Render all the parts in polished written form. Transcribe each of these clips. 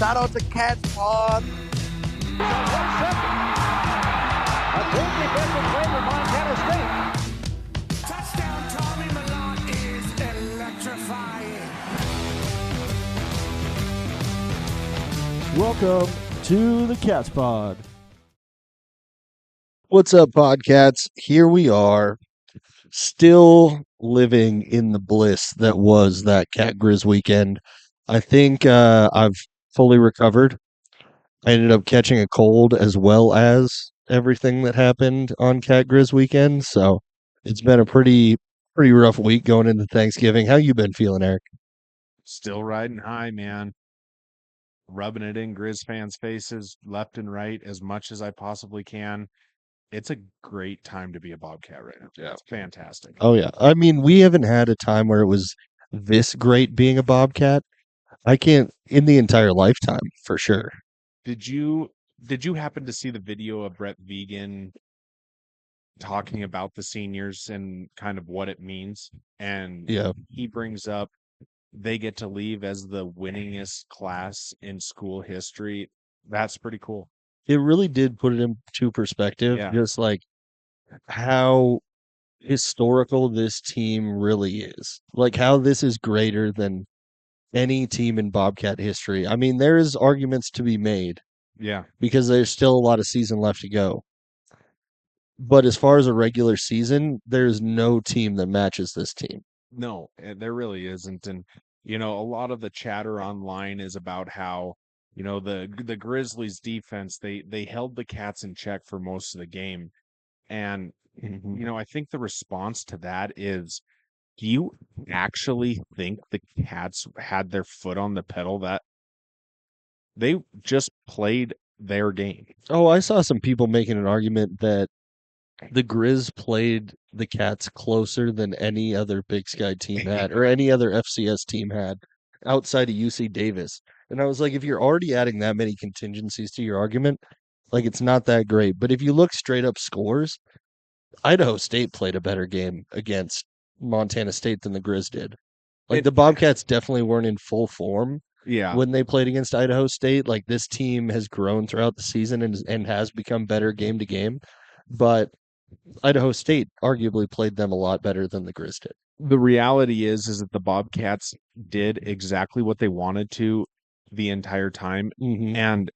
Shout out to Cats Pawd. A good defensive play for Montana State. Touchdown, Tommy Milan is electrifying. Welcome to the Cats Pod. What's up, Podcats? Here we are, still living in the bliss that was that Cat Grizz weekend. I think I've fully recovered. I ended up catching a cold as well as everything that happened on Cat Grizz weekend, so it's been a pretty rough week going into Thanksgiving. How you been feeling, Eric? Still riding high, man. Rubbing it in Grizz fans' faces left and right as much as I possibly can. It's a great time to be a Bobcat right now. Yeah. It's fantastic. Oh yeah, I mean we haven't had a time where it was this great being a Bobcat. I can't in the entire lifetime for sure. Did you happen to see the video of Brett Vegan talking about the seniors and kind of what it means? And Yeah. he brings up they get to leave as the winningest class in school history. That's pretty cool. It really did put it into perspective, Yeah. just like how historical this team really is. Like how this is greater than any team in Bobcat history. I mean, there is arguments to be made Yeah. because there's still a lot of season left to go. But as far as a regular season, there's no team that matches this team. No, there really isn't. And, you know, a lot of the chatter online is about how, you know, the Grizzlies defense, they held the Cats in check for most of the game. And, you know, I think the response to that is, do you actually think the Cats had their foot on the pedal? That they just played their game? Oh, I saw some people making an argument that the Grizz played the Cats closer than any other Big Sky team had, or any other FCS team had, outside of UC Davis. And I was like, if you're already adding that many contingencies to your argument, like it's not that great. But if you look straight up scores, Idaho State played a better game against Montana State than the Grizz did. Like the Bobcats definitely weren't in full form Yeah. when they played against Idaho State. Like this team has grown throughout the season and has become better game to game. But Idaho State arguably played them a lot better than the Grizz did. The reality is that the Bobcats did exactly what they wanted to the entire time. Mm-hmm. And,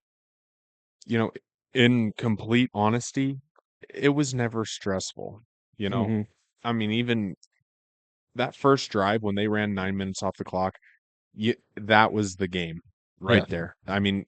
you know, in complete honesty, it was never stressful. You know, Mm-hmm. I mean, even that first drive when they ran 9 minutes off the clock, that was the game right there. I mean,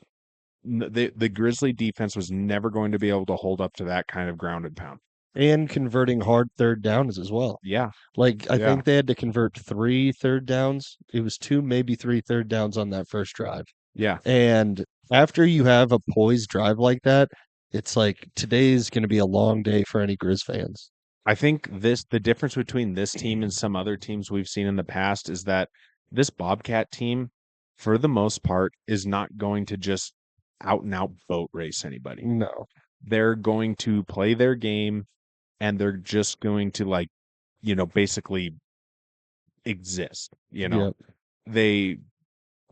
the Grizzly defense was never going to be able to hold up to that kind of ground and pound. And converting hard third downs as well. Yeah. Like I think they had to convert 3 third downs. It was 2, maybe 3 third downs on that first drive. Yeah. And after you have a poised drive like that, it's like today's going to be a long day for any Grizz fans. I think the difference between this team and some other teams we've seen in the past is that this Bobcat team, for the most part, is not going to just out and out boat race anybody. No. They're going to play their game and they're just going to, like, you know, basically exist. You know, they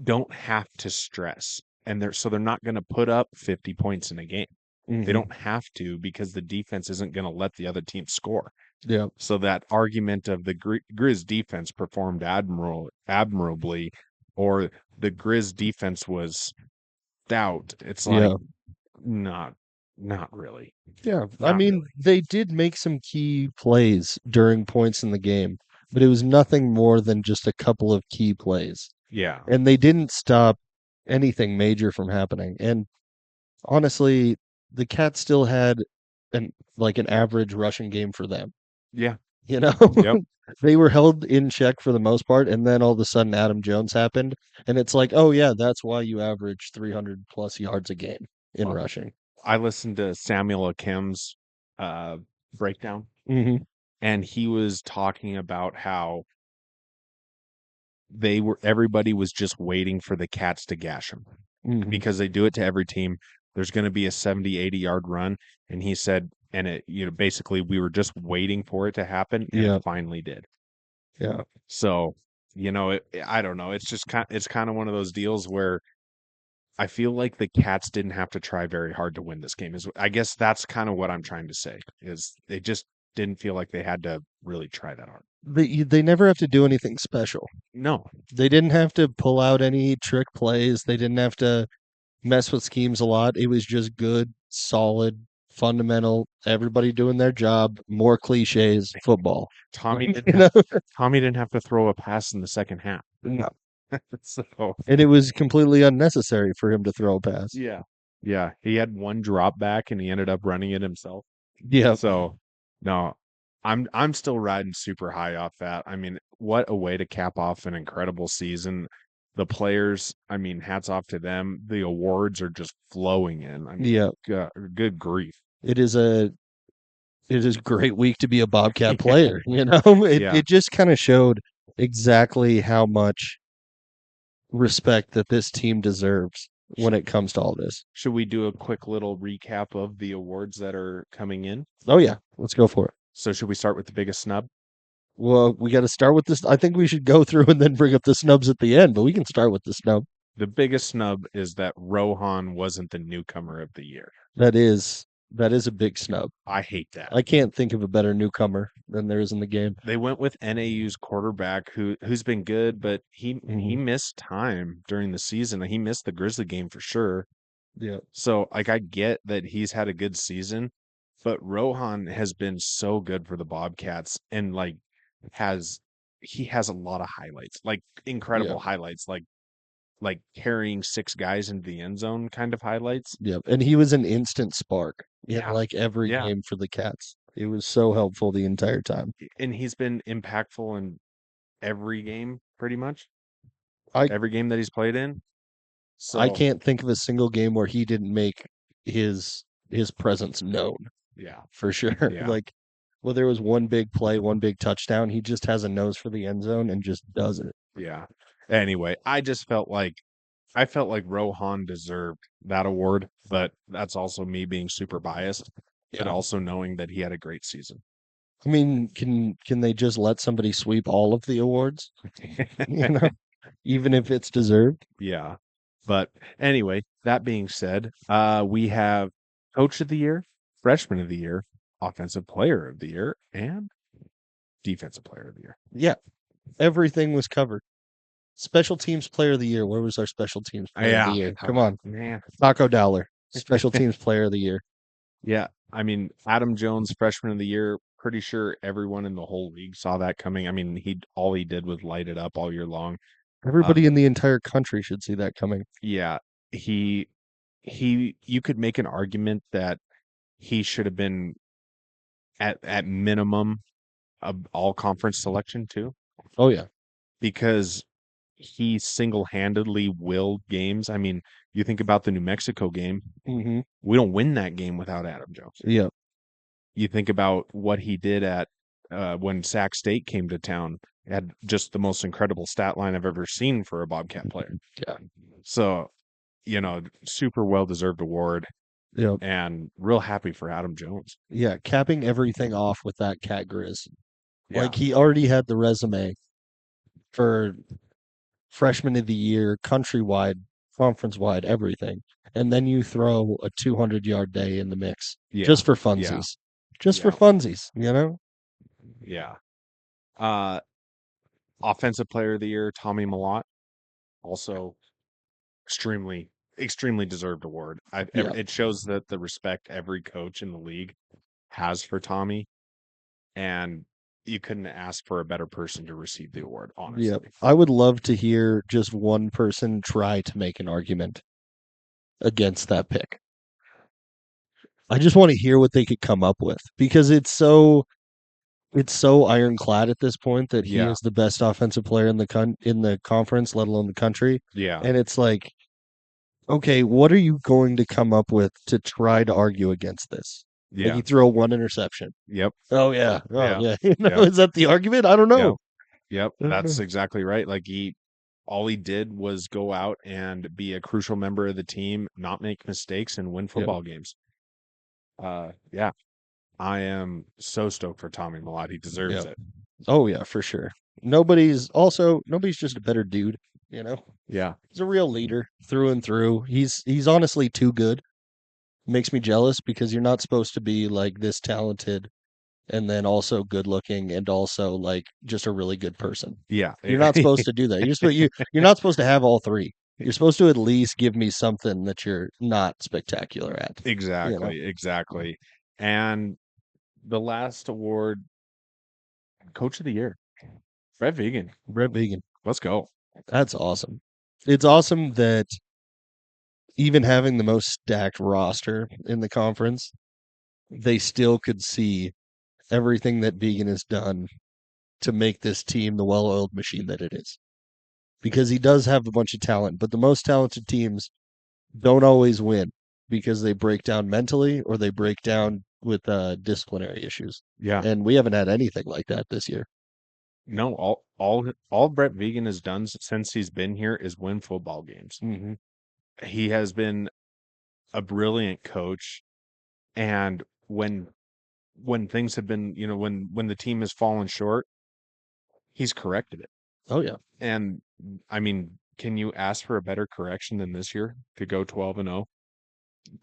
don't have to stress, and they're not going to put up 50 points in a game. They don't have to, because the defense isn't going to let the other team score. Yeah. So that argument of the Grizz defense performed admirably, or the Grizz defense was stout, it's like not really. Yeah. Not I mean, really. they did make some key plays during points in the game, but it was nothing more than just a couple of key plays. Yeah. And they didn't stop anything major from happening. And honestly, the Cats still had an average rushing game for them. Yeah. You know, Yep. they were held in check for the most part, and then all of a sudden Adam Jones happened, and it's like, oh yeah, that's why you average 300 plus yards a game in rushing. I listened to Samuel Akim's breakdown, Mm-hmm. and he was talking about how everybody was just waiting for the Cats to gash them, because they do it to every team. There's going to be a 70, 80-yard run, and he said, and it, you know, basically we were just waiting for it to happen, and it finally did. Yeah. So, you know, I don't know. It's just it's kind of one of those deals where I feel like the Cats didn't have to try very hard to win this game. I guess that's kind of what I'm trying to say, is they just didn't feel like they had to really try that hard. They never have to do anything special. No. They didn't have to pull out any trick plays. They didn't have to mess with schemes a lot. It was just good, solid, fundamental, everybody doing their job, more cliches, football. Tommy You didn't know? Tommy didn't have to throw a pass in the second half. No. So And it was completely unnecessary for him to throw a pass. yeah. Yeah, he had one drop back and he ended up running it himself. Yeah. So no, I'm still riding super high off that. I mean, what a way to cap off an incredible season. The players, I mean, hats off to them. The awards are just flowing in. I mean, Yeah. good grief. It is a great week to be a Bobcat Yeah. player, you know? Yeah. It just kind of showed exactly how much respect that this team deserves when it comes to all this. Should we do a quick little recap of the awards that are coming in? Oh yeah, let's go for it. So should we start with the biggest snub? Well, we got to start with this. I think we should go through and then bring up the snubs at the end, but we can start with the snub. The biggest snub is that Rohan wasn't the newcomer of the year. That is a big snub. I hate that. I can't think of a better newcomer than there is in the game. They went with NAU's quarterback who's been good, but he missed time during the season. He missed the Grizzly game for sure. Yeah. So like I get that he's had a good season, but Rohan has been so good for the Bobcats and like he has a lot of highlights, like incredible highlights, like carrying 6 guys into the end zone kind of highlights. Yep. And he was an instant spark in Yeah. like every Yeah. game for the Cats. It was so helpful the entire time. And he's been impactful in every game pretty much. I- Every game that he's played in. So I can't think of a single game where he didn't make his presence known yeah. for sure. Yeah. Like, well, there was one big play, one big touchdown. He just has a nose for the end zone and just does it. Yeah. Anyway, I felt like Rohan deserved that award, but that's also me being super biased, but Yeah. also knowing that he had a great season. I mean, can they just let somebody sweep all of the awards? You know, even if it's deserved. Yeah. But anyway, that being said, we have Coach of the Year, Freshman of the Year, Offensive Player of the Year, and Defensive Player of the Year. Yeah, everything was covered. Special Teams Player of the Year. Where was our Special Teams Player of the Year? Come on, man. Taco Dollar, Special Teams Player of the Year. Yeah, I mean, Adam Jones, Freshman of the Year. Pretty sure everyone in the whole league saw that coming. I mean, all he did was light it up all year long. Everybody in the entire country should see that coming. Yeah, you could make an argument that he should have been at minimum of all conference selection too, Oh yeah, because he single-handedly willed games. I mean, you think about the New Mexico game, mm-hmm. we don't win that game without Adam Jones. Yeah, You think about what he did at when Sac State came to town, had just the most incredible stat line I've ever seen for a Bobcat player. Yeah. So, super well-deserved award. yeah, And real happy for Adam Jones. yeah. Capping everything off with that Cat Grizz. Yeah. Like he already had the resume for Freshman of the Year, countrywide, conference-wide, everything, and then you throw a 200-yard day in the mix Yeah. just for funsies. Just for funsies, you know? Yeah. Offensive Player of the Year, Tommy Malott, also extremely deserved award. It shows that the respect every coach in the league has for Tommy, and you couldn't ask for a better person to receive the award, honestly. Yeah. I would love to hear just one person try to make an argument against that pick. I just want to hear what they could come up with because it's so ironclad at this point that he Yeah. is the best offensive player in the conference, let alone the country. Yeah. And it's like, okay, what are you going to come up with to try to argue against this? Like Yeah. you throw one interception. Yep. Oh yeah. Oh Yeah. yeah. You know, Yeah. is that the argument? I don't know. Yep. I don't That's know. exactly right. Like all he did was go out and be a crucial member of the team, not make mistakes, and win football games. Yeah. I am so stoked for Tommy Malott. He deserves Yeah. it. Oh yeah, for sure. Nobody's just a better dude. You know, Yeah. he's a real leader through and through. He's honestly too good. Makes me jealous because you're not supposed to be like this talented and then also good looking and also like just a really good person. Yeah. You're not supposed to do that. You're not supposed to have all three. You're supposed to at least give me something that you're not spectacular at. You know, Exactly. And the last award, Coach of the Year, Brett Vegan. Brett Vegan. Let's go. That's awesome. It's awesome that even having the most stacked roster in the conference, they still could see everything that Vegan has done to make this team the well-oiled machine that it is. Because he does have a bunch of talent, but the most talented teams don't always win because they break down mentally or they break down with disciplinary issues. Yeah. And we haven't had anything like that this year. No, all Brett Vegan has done since he's been here is win football games. Mm-hmm. He has been a brilliant coach, and when things have been, when the team has fallen short, he's corrected it. Oh yeah, And I mean, can you ask for a better correction than this year to go 12-0?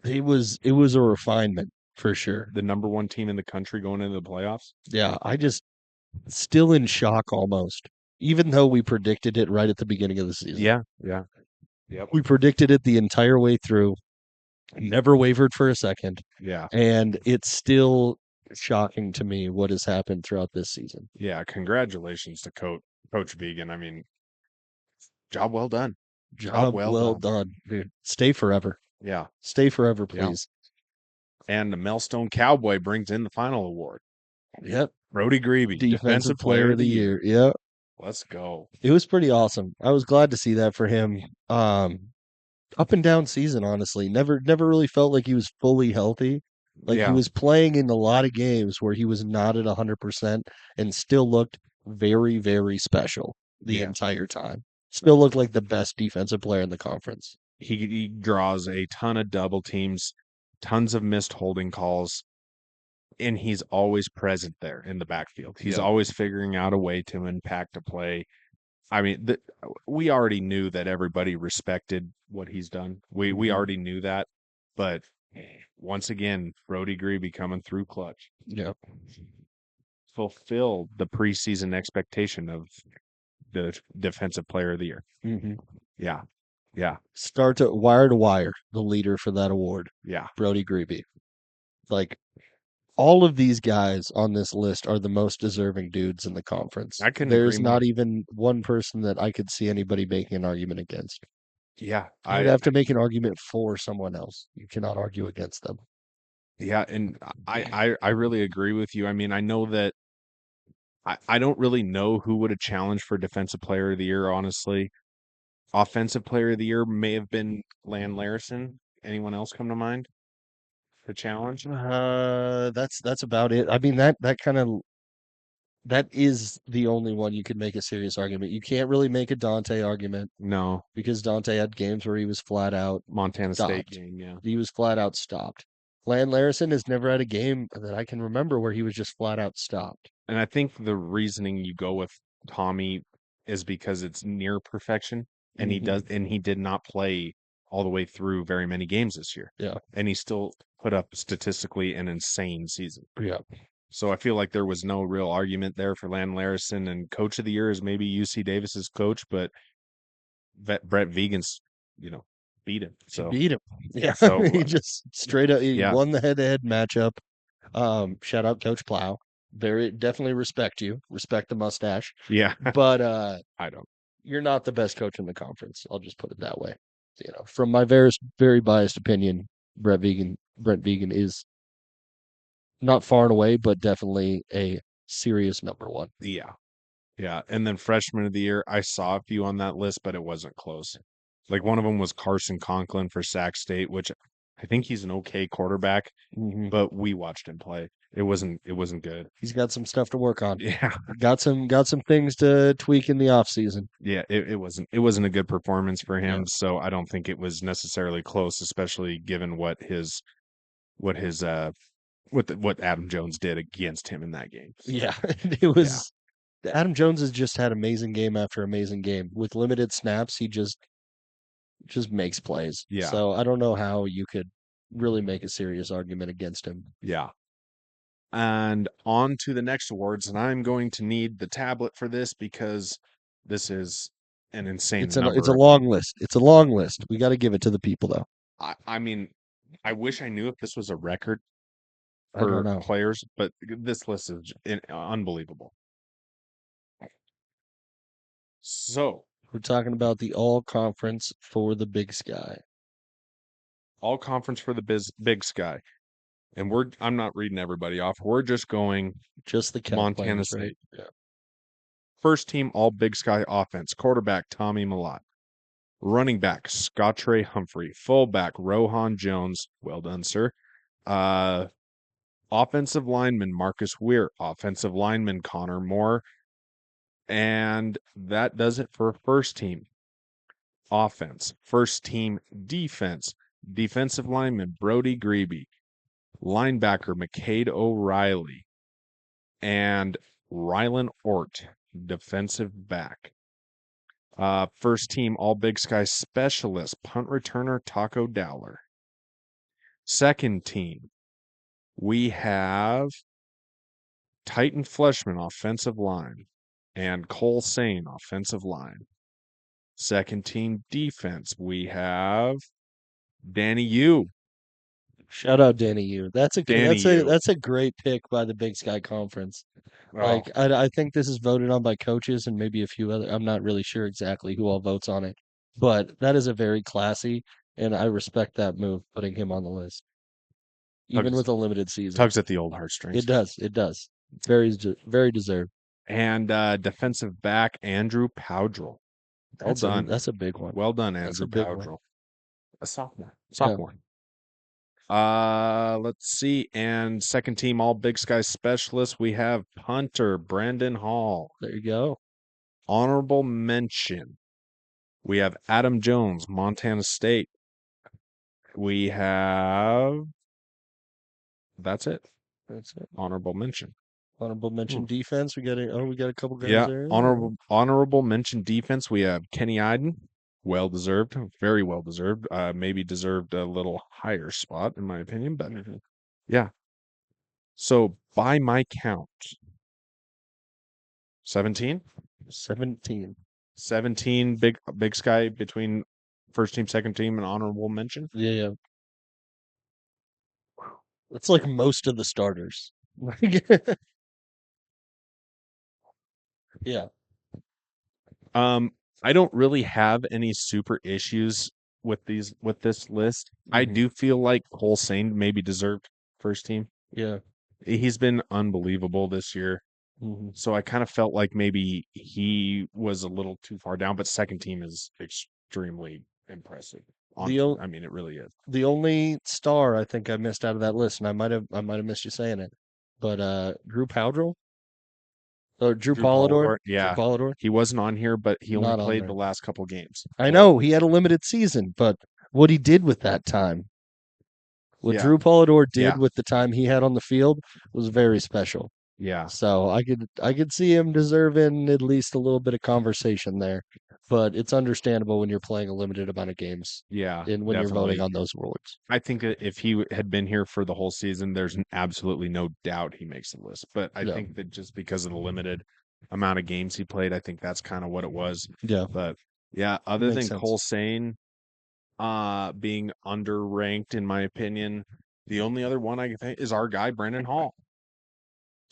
it was a refinement for sure. The number one team in the country going into the playoffs. Yeah, I just still in shock almost, even though we predicted it right at the beginning of the season. Yeah. Yep. We predicted it the entire way through, never wavered for a second, Yeah. and it's still shocking to me what has happened throughout this season. Yeah. Congratulations to Coach Vegan. I mean, job well done. Job well done, dude. Stay forever. Yeah. Stay forever, Yeah. please. And the Melstone Cowboy brings in the final award. Yep. Brody Grebe, Defensive player of the year. Yep. Let's go. It was pretty awesome. I was glad to see that for him. Up and down season, honestly. Never really felt like he was fully healthy. Like Yeah. he was playing in a lot of games where he was not at 100% and still looked very, very special the Yeah. entire time. Still looked like the best defensive player in the conference. He draws a ton of double teams, tons of missed holding calls, and he's always present there in the backfield. He's Yeah. always figuring out a way to impact a play. I mean, we already knew that everybody respected what he's done. We Mhm. already knew that, but once again, Brody Grebe coming through clutch, Yeah. fulfilled the preseason expectation of the defensive player of the year. Mm-hmm. Yeah, yeah, Start to wire, the leader for that award, yeah. Brody Grebe. Like all of these guys on this list are the most deserving dudes in the conference. I couldn't There's agree not more. even one person that I could see anybody making an argument against. Yeah, You'd have to make an argument for someone else. You cannot argue against them. yeah, and I really agree with you. I mean, I know that I don't really know who would have challenged for defensive player of the year, honestly. Offensive player of the year may have been Lan Larison. Anyone else come to mind to challenge? That's about it. I mean that is the only one you could make a serious argument. You can't really make a Dante argument No, because Dante had games where he was flat out Montana State stopped. game, yeah. He was flat out stopped. Lan Larison has never had a game that I can remember where he was just flat out stopped. And I think the reasoning you go with Tommy is because it's near perfection, and Mhm. he did not play all the way through very many games this year. Yeah. And he still put up statistically an insane season. Yeah. So I feel like there was no real argument there for Lan Larison, and coach of the year is maybe UC Davis's coach, but Brett Vegan's, beat him. He So beat him. Yeah. So, He just straight up he yeah. won the head-to-head matchup. Shout out Coach Plow. Very definitely respect you. Respect the mustache. yeah, But I don't. you're not the best coach in the conference. I'll just put it that way. From my very biased opinion, Brett Vegan is not far and away, but definitely a serious number one. Yeah. Yeah. And then freshman of the year, I saw a few on that list, but it wasn't close. Like one of them was Carson Conklin for Sac State, which I think he's an okay quarterback, Mhm. but we watched him play. It wasn't good. He's got some stuff to work on. Yeah. Got some things to tweak in the off season. Yeah, it wasn't a good performance for him, Yeah. so I don't think it was necessarily close, especially given what what Adam Jones did against him in that game. So, Yeah. It was Adam Jones has just had amazing game after amazing game. With limited snaps, he just makes plays. Yeah. So I don't know how you could really make a serious argument against him. Yeah. And on to the next awards, and I'm going to need the tablet for this because this is an insane It's number. a long list. It's a long list. We got to give it to the people though. I mean, I wish I knew if this was a record I don't for know. players, but this list is unbelievable. So, We're talking about the all conference for the Big Sky. all conference for the Big Sky. And I'm not reading everybody off. We're just going Just the Cat Montana players, right? State. Yeah. First team all Big Sky offense. Quarterback Tommy Malott. Running back Scottre Humphrey. Fullback Rohan Jones. Well done, sir. Offensive lineman Marcus Weir. Offensive lineman Connor Moore. And that does it for first team offense. First team defense. Defensive lineman Brody Grebe. Linebacker McCade O'Reilly. And Rylan Ort, defensive back. First team All Big Sky specialist, punt returner Taco Dowler. Second team, we have Titan Fleshman, offensive line, and Cole Sane, offensive line. Second team defense, we have Danny Yu. Shout out Danny Yu. That's Danny Yu. that's a great pick by the Big Sky Conference. Oh, Like I think this is voted on by coaches and maybe a few other. I'm not really sure exactly who all votes on it, but that is a very classy, and I respect that move putting him on the list, even Tugs- with a limited season. tugs at the old heartstrings. It does. It does. Very deserved. And defensive back Andrew Powdrell. Well done. That's a big one. Well done, That's a Andrew big one. Powdrell. A sophomore. Let's see. And second team all Big Sky specialist, we have punter Brandon Hall. There you go. Honorable mention. We have Adam Jones, Montana State. We have that's it. That's it. Honorable mention. Honorable mention defense. We got a couple guys Yeah. there. Honorable mention defense. We have Kenny Iden. Well deserved, very well deserved. Maybe deserved a little higher spot, in my opinion, but yeah. So by my count, 17? 17 Big Sky between first team, second team, and honorable mention. Yeah. That's like most of the starters. Yeah. I don't really have any super issues with this list. I do feel like Cole Sane maybe deserved first team. Yeah. He's been unbelievable this year. So I kind of felt like maybe he was a little too far down, but second team is extremely impressive. I mean, it really is. The only star I think I missed out of that list, and I might have missed you saying it, but Drew Powdrell or Drew Polidor. Yeah, Drew Polidor. he wasn't on here, but he only Not on played there. the last couple games. I know he had a limited season, but what he did with that time, what Yeah. Drew Polidor did Yeah. with the time he had on the field was very special. Yeah, So I could see him deserving at least a little bit of conversation there, but it's understandable when you're playing a limited amount of games yeah, and when you're definitely. voting on those awards. I think that if he had been here for the whole season, there's absolutely no doubt he makes the list. But I Yeah. think that just because of the limited amount of games he played, I think that's kind of what it was. Yeah. But yeah, other Makes than sense. Cole Sane being underranked, in my opinion, the only other one I can think is our guy, Brandon Hall.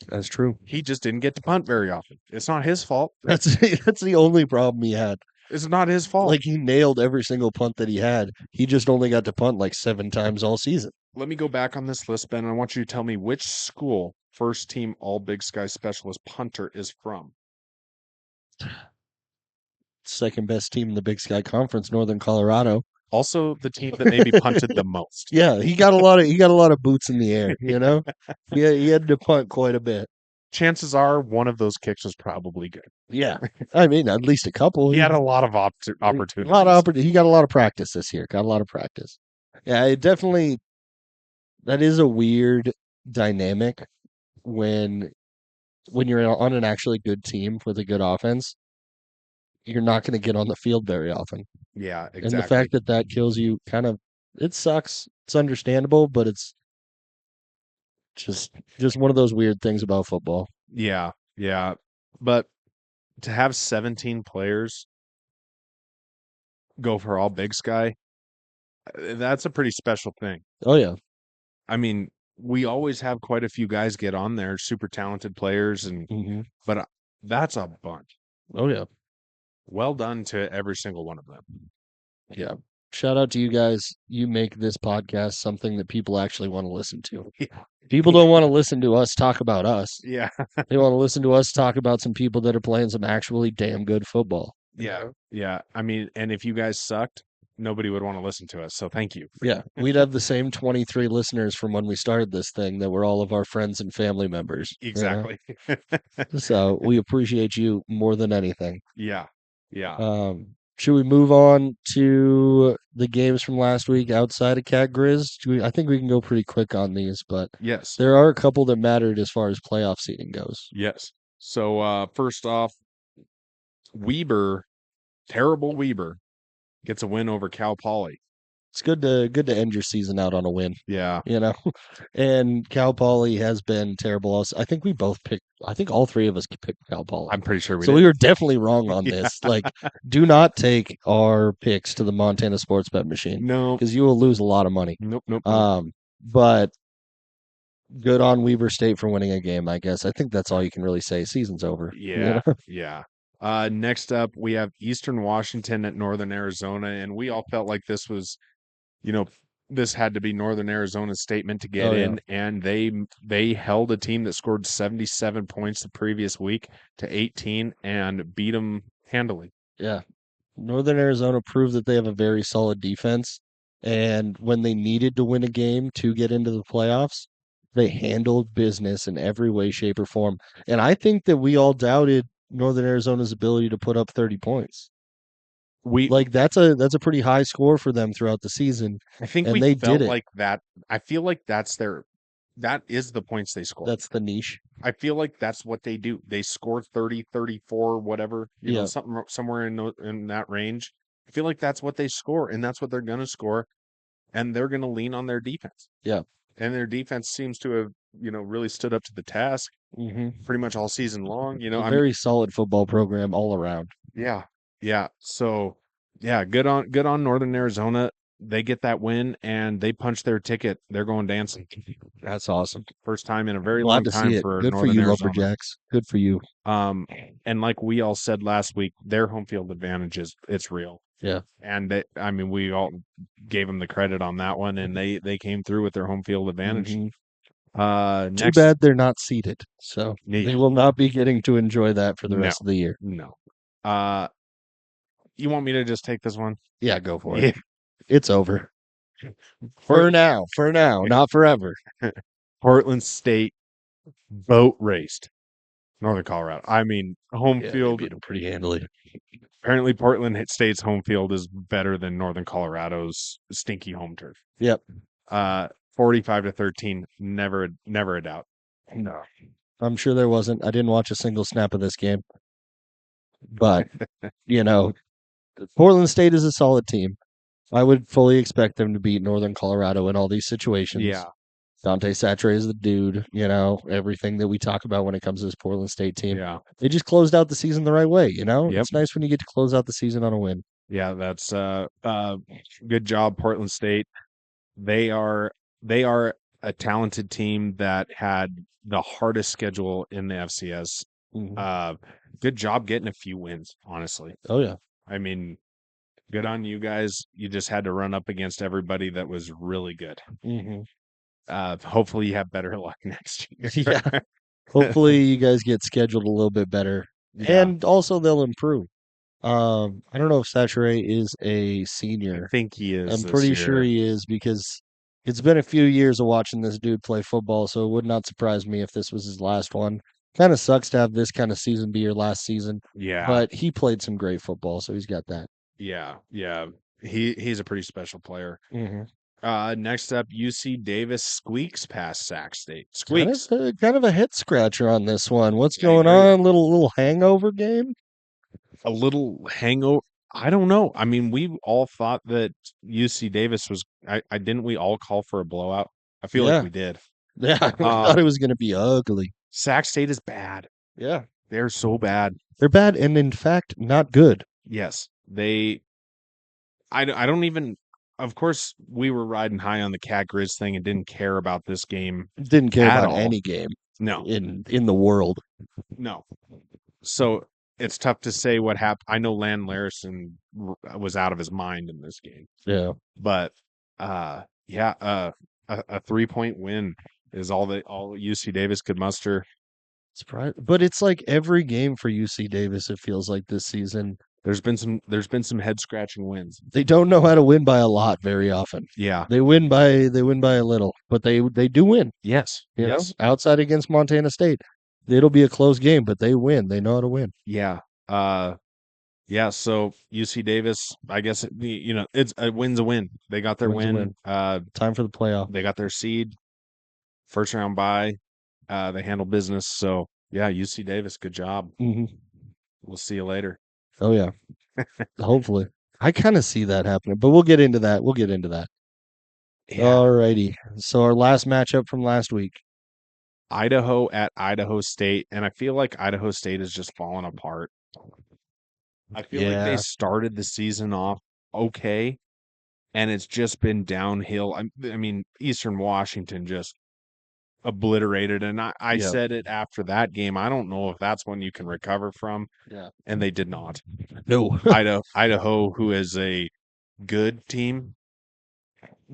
That's true. He just didn't get to punt very often. It's not his fault. That's the only problem he had. It's not his fault. Like he nailed every single punt that he had. He just only got to punt like 7 times all season. Let me go back on this list, Ben. I want you to tell me which school first team All Big Sky specialist punter is from. Second best team in the Big Sky Conference, Northern Colorado. Also, the team that maybe punted the most. Yeah, he got a lot of boots in the air, you know? He had to punt quite a bit. Chances are one of those kicks was probably good. Yeah. I mean, at least a couple. He had a lot of opportunities. He got a lot of practice this year. Got a lot of practice. Yeah, it definitely that is a weird dynamic when when you're on an actually good team with a good offense, you're not going to get on the field very often. Yeah, And the exactly. fact that that kills you it sucks. It's understandable, but it's just one of those weird things about football. Yeah, yeah. But to have 17 players go for all Big Sky, that's a pretty special thing. Oh yeah. I mean, we always have quite a few guys get on there, super talented players, but that's a bunch. Oh yeah. Well done to every single one of them. Yeah. Shout out to you guys. You make this podcast something that people actually want to listen to. Yeah. People don't want to listen to us talk about us. Yeah. They want to listen to us talk about some people that are playing some actually damn good football. Yeah. Yeah. I mean, and if you guys sucked, nobody would want to listen to us. So thank you. Yeah. We'd have the same 23 listeners from when we started this thing that were all of our friends and family members. Exactly. So we appreciate you more than anything. Yeah. Yeah. Should we move on to the games from last week outside of Cat Grizz? I think we can go pretty quick on these, but Yes. there are a couple that mattered as far as playoff seeding goes. Yes. So first off, Weber, terrible Weber, gets a win over Cal Poly. It's good to end your season out on a win, Yeah. you know. And Cal Poly has been terrible. Also, I think we both picked. I think all three of us picked Cal Poly. I'm pretty sure we So did. we were definitely wrong on Yeah. this. Like, do not take our picks to the Montana Sports Bet machine No. because you will lose a lot of money. Nope. Nope. But good on Weber State for winning a game, I guess. I think that's all you can really say. Season's over. you Yeah. know? Yeah. Next up, we have Eastern Washington at Northern Arizona, and we all felt like this was, this had to be Northern Arizona's statement to get Oh, yeah. in, and they held a team that scored 77 points the previous week to 18 and beat them handily. Yeah. Northern Arizona proved that they have a very solid defense. And when they needed to win a game to get into the playoffs, they handled business in every way, shape, or form. And I think that we all doubted Northern Arizona's ability to put up 30 points. Like that's a pretty high score for them throughout the season. I think and we they felt did it. like that. I feel like that is the points they score. That's the niche. I feel like that's what they do. They score 30, 34, whatever, Yeah. something somewhere in that range. I feel like that's what they score, and that's what they're going to score, and they're going to lean on their defense. Yeah. And their defense seems to have, really stood up to the task pretty much all season long. A very solid football program all around. Yeah. Yeah. So, yeah, good on Northern Arizona. They get that win and they punch their ticket. They're going dancing. That's awesome. First time in a very Glad long to time see it. for Good Northern for you, Arizona. Lumberjacks. Good for you. And like we all said last week, their home field advantage it's real. Yeah. And we all gave them the credit on that one, and they came through with their home field advantage. Too Next, bad they're not seated, so Yeah. they will not be getting to enjoy that for the rest of the year. No. You want me to just take this one? Yeah, go for Yeah. it. It's over. For now, not forever. Portland State boat raced Northern Colorado. I mean, home Yeah, they field. beat 'em pretty handily. Apparently, Portland State's home field is better than Northern Colorado's stinky home turf. Yep. 45-13. Never a doubt. No. I'm sure there wasn't. I didn't watch a single snap of this game. But, Portland State is a solid team. I would fully expect them to beat Northern Colorado in all these situations. Yeah. Dante Satre is the dude, everything that we talk about when it comes to this Portland State team. Yeah. They just closed out the season the right way, Yep. It's nice when you get to close out the season on a win. Yeah, that's good job, Portland State. They are a talented team that had the hardest schedule in the FCS. Good job getting a few wins, honestly. Oh yeah. I mean, good on you guys. You just had to run up against everybody that was really good. Hopefully you have better luck next year. Yeah. Hopefully you guys get scheduled a little bit better. Yeah. And also they'll improve. I don't know if Sachere is a senior. I think he is. I'm this pretty year. sure he is because it's been a few years of watching this dude play football, so it would not surprise me if this was his last one. Kind of sucks to have this kind of season be your last season. Yeah. But he played some great football, so he's got that. Yeah. Yeah. He's a pretty special player. Next up, UC Davis squeaks past Sac State. Kind Squeaks. of a head scratcher on this one. What's I going agree. on? Little hangover game? A little hangover. I don't know. I mean, we all thought that UC Davis was. I didn't. We all call for a blowout. I feel like Yeah. we did. Yeah, I thought it was going to be ugly. Sac State is bad. Yeah. They're so bad. They're bad and, in fact, not good. Yes, they. I don't even. Of course, we were riding high on the Cat Grizz thing and didn't care about this game. Didn't care At about all. any game No, in the world. no. So it's tough to say what happened. I know Lan Larison was out of his mind in this game, Yeah. but yeah, a 3-point win is all UC Davis could muster. But it's like every game for UC Davis, it feels like this season. There's been some head scratching wins. They don't know how to win by a lot very often. Yeah. They win by a little, but they do win. Yes. You know, Yes. outside against Montana State, it'll be a close game, but they win. They know how to win. Yeah. Yeah. So UC Davis, I guess it's a win's a win. They got their Win's a win. Time for the playoff. They got their seed. First round bye. They handle business. So yeah, UC Davis, good job. Hmm. We'll see you later. Oh yeah, hopefully. I kind of see that happening, but we'll get into that. Yeah. Alrighty. So our last matchup from last week. Idaho at Idaho State, and I feel like Idaho State is just falling apart. I feel like they Yeah. started the season off okay, and it's just been downhill. I mean, Eastern Washington just obliterated, and I Yeah. said it after that game. I don't know if that's one you can recover from, Yeah. and they did not. No. Idaho, who is a good team,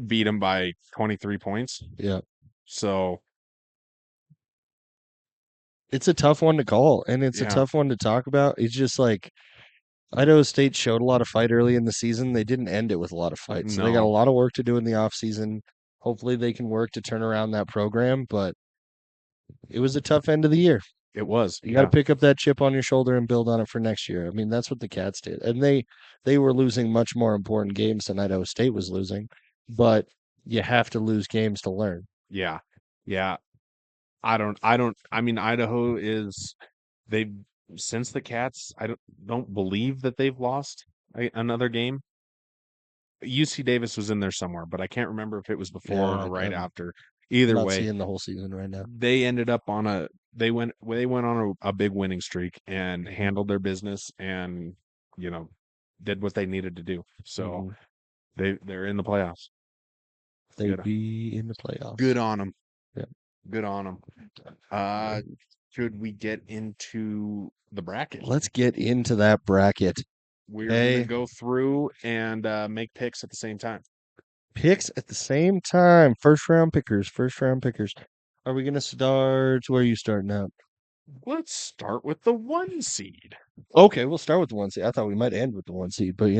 beat them by 23 points. Yeah. So It's a tough one to call, and it's a Yeah. tough one to talk about. It's just like Idaho State showed a lot of fight early in the season. They didn't end it with a lot of fight. So they got a No. lot of work to do in the offseason. Hopefully they can work to turn around that program, but it was a tough end of the year. It was. You got to pick up that chip on your shoulder and build on it for next year. I mean, that's what the Cats did. And they were losing much more important games than Idaho State was losing, but you have to lose games to learn. Yeah. Yeah. I mean, Idaho is they've since the Cats, I don't believe that they've lost another game. UC Davis was in there somewhere, but I can't remember if it was before Yeah, or right I'm after. Either not way, seeing the whole season right now. they ended up on they went on a big winning streak and handled their business and did what they needed to do. So Mhm. they're in the playoffs. They'd Good. be in the playoffs. Good on them. Yeah. Good on them. Should we get into the bracket? Let's get into that bracket. We're Okay. gonna go through and make picks at the same time. Picks at the same time. First round pickers. Are we gonna start? Where are you starting out? Let's start with the 1 seed. Okay, we'll start with the 1 seed. I thought we might end with the 1 seed, but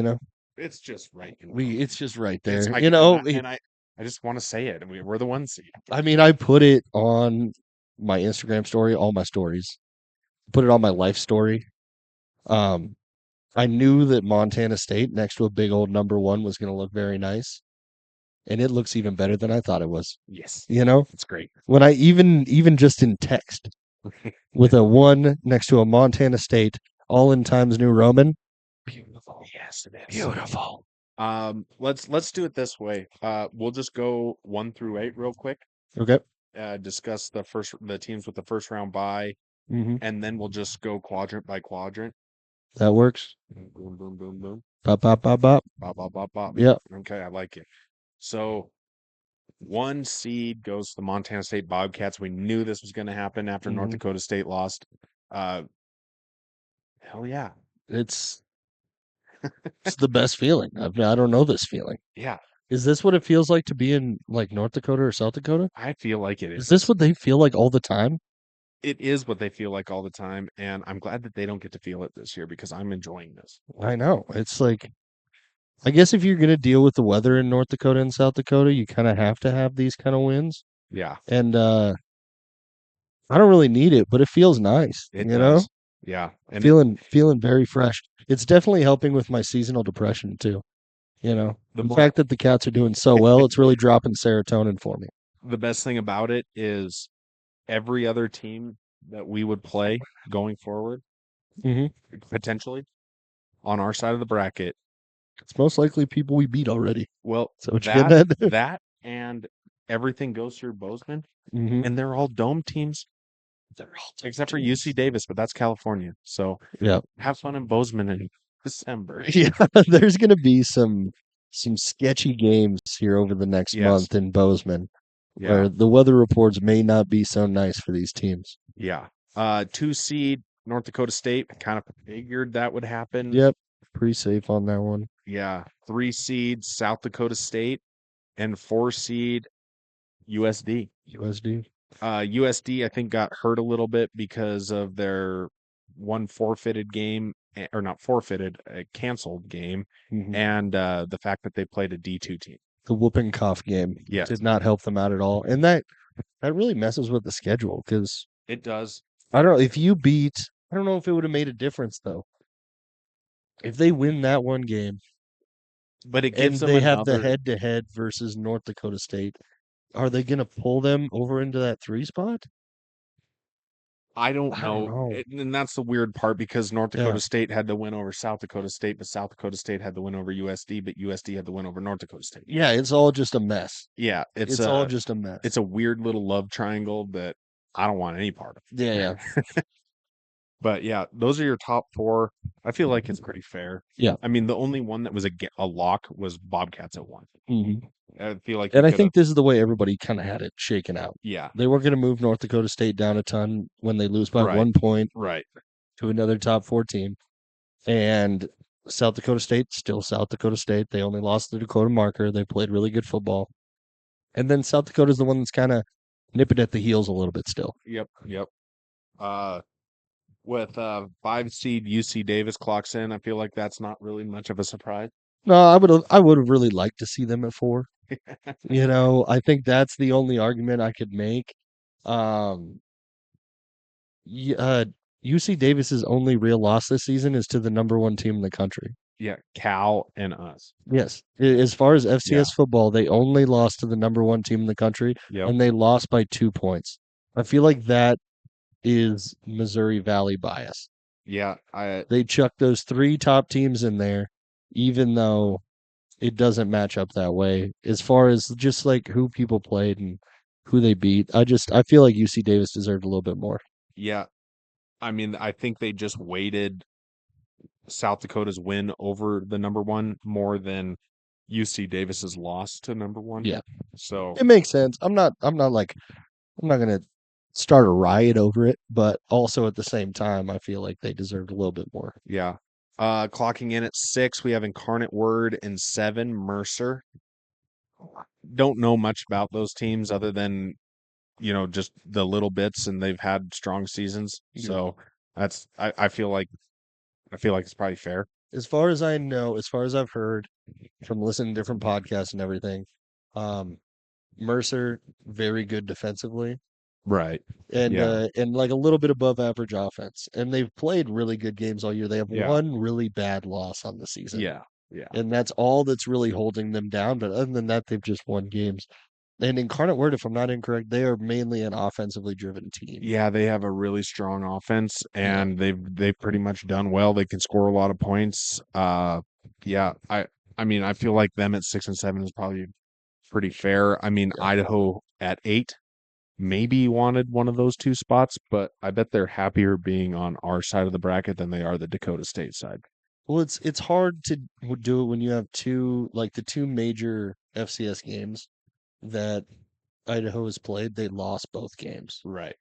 It's just right. it's just right It's- there. I just want to say it. We're the 1 seed. I mean, I put it on my Instagram story, all my stories. Put it on my life story. I knew that Montana State next to a big old number 1 was going to look very nice, and it looks even better than I thought it was. Yes, It's great. When I even just in text with a 1 next to a Montana State, all in Times New Roman. Beautiful. Yes, it is. Beautiful. Let's do it this way. We'll just go 1 through 8 real quick. Okay. Discuss the teams with the first round bye, and then we'll just go quadrant by quadrant. That works. Boom, boom, boom, boom. Bop, bop, bop, bop. Bop, bop, bop, bop. Yeah. Okay, I like it. So 1 seed goes to the Montana State Bobcats. We knew this was going to happen after North Dakota State lost. Hell yeah. It's the best feeling. I don't know this feeling. Yeah. Is this what it feels like to be in like North Dakota or South Dakota? I feel like it is. Is this what they feel like all the time? It is what they feel like all the time, and I'm glad that they don't get to feel it this year because I'm enjoying this. I know. It's like, I guess if you're going to deal with the weather in North Dakota and South Dakota, you kind of have to have these kind of wins. Yeah. And I don't really need it, but it feels nice. It you does. know? Yeah. And Feeling very fresh. It's definitely helping with my seasonal depression too. You know, The the mo- fact that the Cats are doing so well, it's really dropping serotonin for me. the best thing about it is every other team that we would play going forward, Mhm. potentially on our side of the bracket. It's most likely people we beat already. Well, So what you getting at? that and everything goes through Bozeman, Mhm. and they're all dome teams They're all except for teams. UC Davis, but that's California. So Yeah. have fun in Bozeman in December. Yeah, there's going to be some sketchy games here over the next Yes. month in Bozeman, Yeah. where the weather reports may not be so nice for these teams. Yeah. 2 seed North Dakota State. Kind of figured that would happen. Yep, pretty safe on that one. Yeah. 3 seed South Dakota State and 4 seed USD. USD. USD, I think, got hurt a little bit because of their one forfeited game, or not forfeited, a canceled game, Mhm. and the fact that they played a D2 team. The whooping cough game Yes. did not help them out at all, and that really messes with the schedule because It does. I don't know if you beat. I don't know if it would have made a difference though. If they win that one game But it and gives them they have the another. head-to-head versus North Dakota State, are they going to pull them over into that 3 spot? I don't I don't know. know. And that's the weird part because North Dakota Yeah. State had to win over South Dakota State, but South Dakota State had to win over USD, but USD had to win over North Dakota State. Yeah, it's all just a mess. Yeah, It's all just a mess. it's a weird little love triangle that I don't want any part of. Yeah. But yeah, those are your top 4. I feel like it's pretty fair. Yeah. I mean, the only one that was a lock was Bobcats at 1. Mhm. I feel like And you I could've- think this is the way everybody kind of had it shaken out. yeah, They weren't going to move North Dakota State down a ton when they lose by Right. 1 point right. to another top 4 team. And South Dakota State, still South Dakota State. They only lost the Dakota marker. They played really good football. And then South Dakota's the one that's kind of nipping at the heels a little bit still. Yep. With 5 seed UC Davis clocks in, I feel like that's not really much of a surprise. No, I would have really liked to see them at 4. You know, I think that's the only argument I could make. UC Davis's only real loss this season is to the number 1 team in the country. Yeah, Cal and us. Yes. As far as FCS football, they only lost to the number 1 team in the country, Yep. and they lost by 2 points. I feel like that is Missouri Valley bias. Yeah, They chucked those 3 top teams in there, even though it doesn't match up that way. As far as just like who people played and who they beat, I feel like UC Davis deserved a little bit more. yeah. I mean, I think they just weighted South Dakota's win over the number 1 more than UC Davis's loss to number 1. Yeah. So It makes sense. I'm not gonna start a riot over it, but also at the same time, I feel like they deserved a little bit more. yeah. Clocking in at 6, we have Incarnate Word, and 7 Mercer. Don't know much about those teams other than just the little bits, and they've had strong seasons. Yeah. So that's I feel like it's probably fair. As far as I know, as far as I've heard from listening to different podcasts and everything, Mercer very good defensively. Right. And Yeah. and like a little bit above average offense. And they've played really good games all year. They have Yeah. one really bad loss on the season. Yeah. Yeah. And that's all that's really holding them down. But other than that, they've just won games. And Incarnate Word, if I'm not incorrect, they are mainly an offensively driven team. Yeah, they have a really strong offense, Yeah. and they've pretty much done well. They can score a lot of points. Yeah, I mean, I feel like them at 6 and 7 is probably pretty fair. I mean, Yeah. Idaho at 8 maybe wanted one of those 2 spots, but I bet they're happier being on our side of the bracket than they are the Dakota State side. Well, it's hard to do it when you have the two major FCS games that Idaho has played. They lost both games. Right.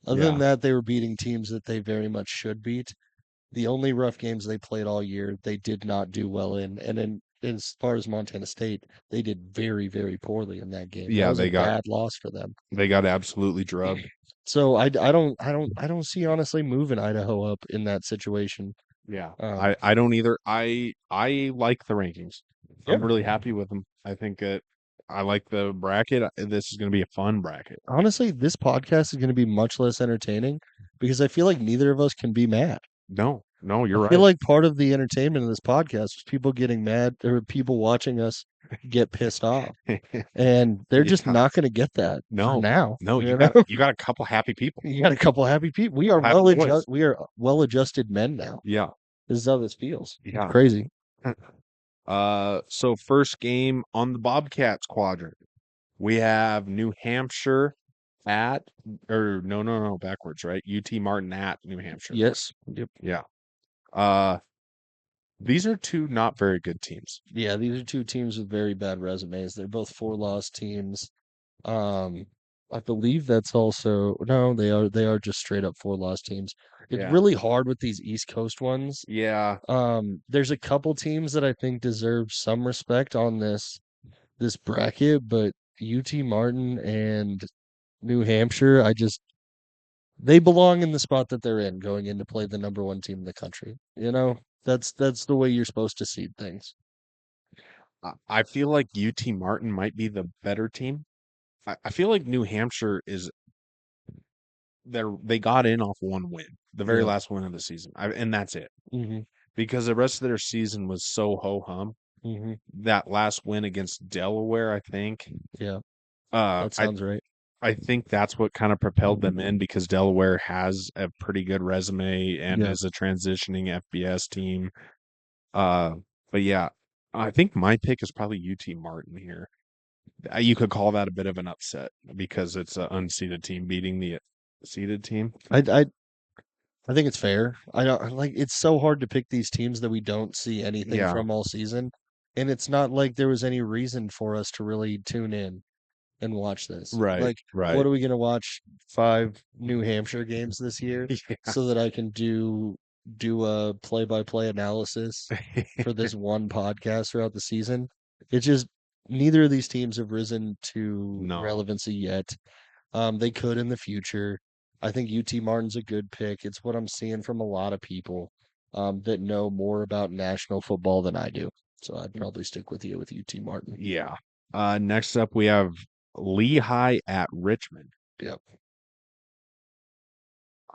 Other Yeah. than that, they were beating teams that they very much should beat. The only rough games they played all year, they did not do well in. And then as far as Montana State, they did very, very poorly in that game. Yeah, that was they a got- bad loss for them. They got absolutely drubbed. So I don't see honestly moving Idaho up in that situation. Yeah. Um, I don't either. I like the rankings. I'm Yeah. really happy with them. I think I like the bracket. This is going to be a fun bracket. Honestly, this podcast is going to be much less entertaining because I feel like neither of us can be mad. No. No, you're I feel right. like part of the entertainment of this podcast was people getting mad or people watching us get pissed off. And they're just Yeah. not going to get that for No, now. no, You know? you got a couple happy people. You got a couple happy people. Happy boys. We are well-adjusted men now. Yeah, This is how this feels. It's yeah. crazy. So first game on the Bobcats quadrant, we have New Hampshire at, or no, backwards, right? UT Martin at New Hampshire. Yes. Yep. Yeah. Uh, these are two not very good teams. Yeah, these are two teams with very bad resumes. They're both four-loss teams. Um, I believe that's also no, they are just straight up four-loss teams. It's Yeah. really hard with these East Coast ones. Yeah. There's a couple teams that I think deserve some respect on this bracket, but UT Martin and New Hampshire, they belong in the spot that they're in going in to play the number one team in the country. You know, that's the way you're supposed to seed things. I feel like UT Martin might be the better team. I feel like New Hampshire is they got in off one win, the very Yeah. last win of the season, and that's it. Mm-hmm. Because the rest of their season was so ho hum. Mm-hmm. That last win against Delaware, I think. Yeah, Uh, that I sounds right. I think that's what kind of propelled them in because Delaware has a pretty good resume and Yeah. is a transitioning FBS team. Uh, but yeah, I think my pick is probably UT Martin here. You could call that a bit of an upset because it's an unseeded team beating the seeded team. I think it's fair. I don't like it's so hard to pick these teams that we don't see anything Yeah. from all season. And it's not like there was any reason for us to really tune in and watch this. Right, Like, right. what are we gonna watch 5 New Hampshire games this year Yeah. so that I can do a play-by-play analysis for this one podcast throughout the season? It's just neither of these teams have risen to No. relevancy yet. They could in the future. I think UT Martin's a good pick. It's what I'm seeing from a lot of people that know more about national football than I do. So I'd probably stick with you with UT Martin. Yeah. Next up, we have Lehigh at Richmond. Yep.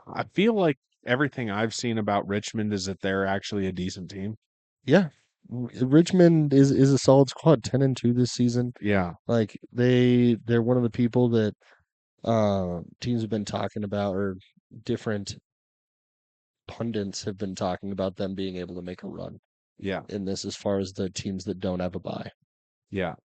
I feel like everything I've seen about Richmond is that they're actually a decent team. Yeah. Richmond is a solid squad, 10-2 this season. Yeah. Like they're one of the people that teams have been talking about, or different pundits have been talking about them being able to make a run Yeah. in this as far as the teams that don't have a bye. Yeah.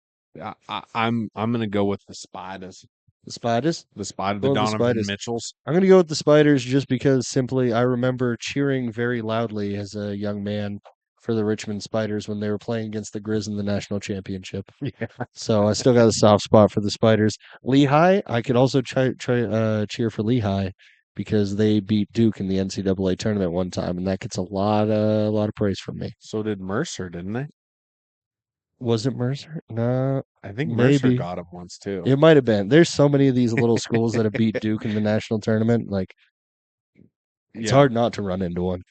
I'm gonna go with the Spiders. The Spiders? The Spider, Go the with the Donovan Spiders. Mitchells. I'm going to go with the Spiders just because simply I remember cheering very loudly as a young man for the Richmond Spiders when they were playing against the Grizz in the national championship. Yeah. So I still got a soft spot for the Spiders. Lehigh, I could also cheer for Lehigh because they beat Duke in the NCAA tournament one time, and that gets a lot of praise from me. So did Mercer, didn't they? Was it Mercer? No, I think Mercer maybe. got him once too. It might have been. There's so many of these little schools that have beat Duke in the national tournament. Like, it's Yeah. hard not to run into one.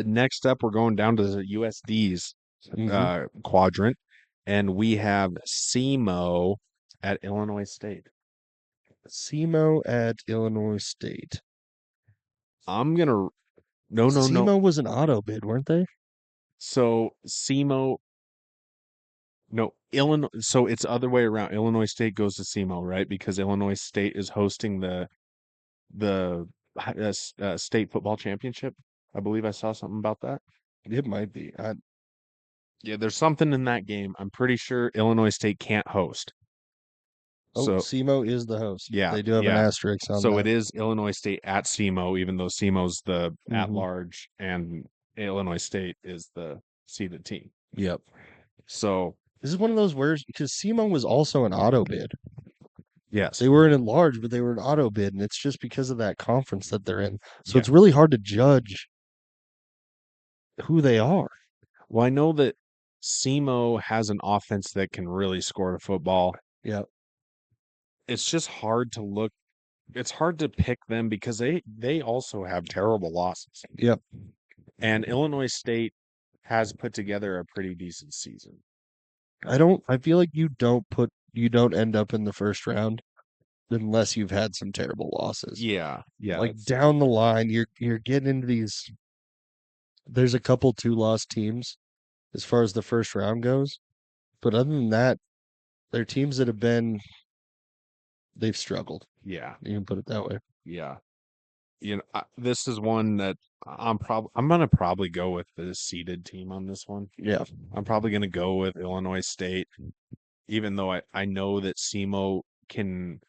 Next up, we're going down to the USD's Mhm. quadrant, and we have SEMO at Illinois State. SEMO at Illinois State. I'm gonna no. SEMO was an auto bid, weren't they? So SEMO, no, Illinois. So it's the other way around. Illinois State goes to SEMO, right? Because Illinois State is hosting the state football championship. I believe I saw something about that. It might be. Yeah, there's something in that game. I'm pretty sure Illinois State can't host. So SEMO is the host. yeah, They do have an yeah. asterisk on So that. it is Illinois State at SEMO, even though SEMO's the at Mhm. large and Illinois State is the seeded team. Yep. So This is one of those where, because SEMO was also an auto bid. yes, They weren't in large, but they were an auto bid, and it's just because of that conference that they're in. So Yeah. it's really hard to judge who they are. well, I know that SEMO has an offense that can really score the football. Yep. It's just hard to look. It's hard to pick them because they also have terrible losses. Yep. And Illinois State has put together a pretty decent season. I feel like you don't end up in the first round unless you've had some terrible losses. Yeah, yeah. Like down the line, you're getting into these There's a couple 2-loss teams as far as the first round goes, but other than that, they're teams that they've struggled. Yeah, You can put it that way. yeah. This is one that I'm gonna probably go with the seeded team on this one. Yeah. I'm probably gonna go with Illinois State, even though I know that SEMO can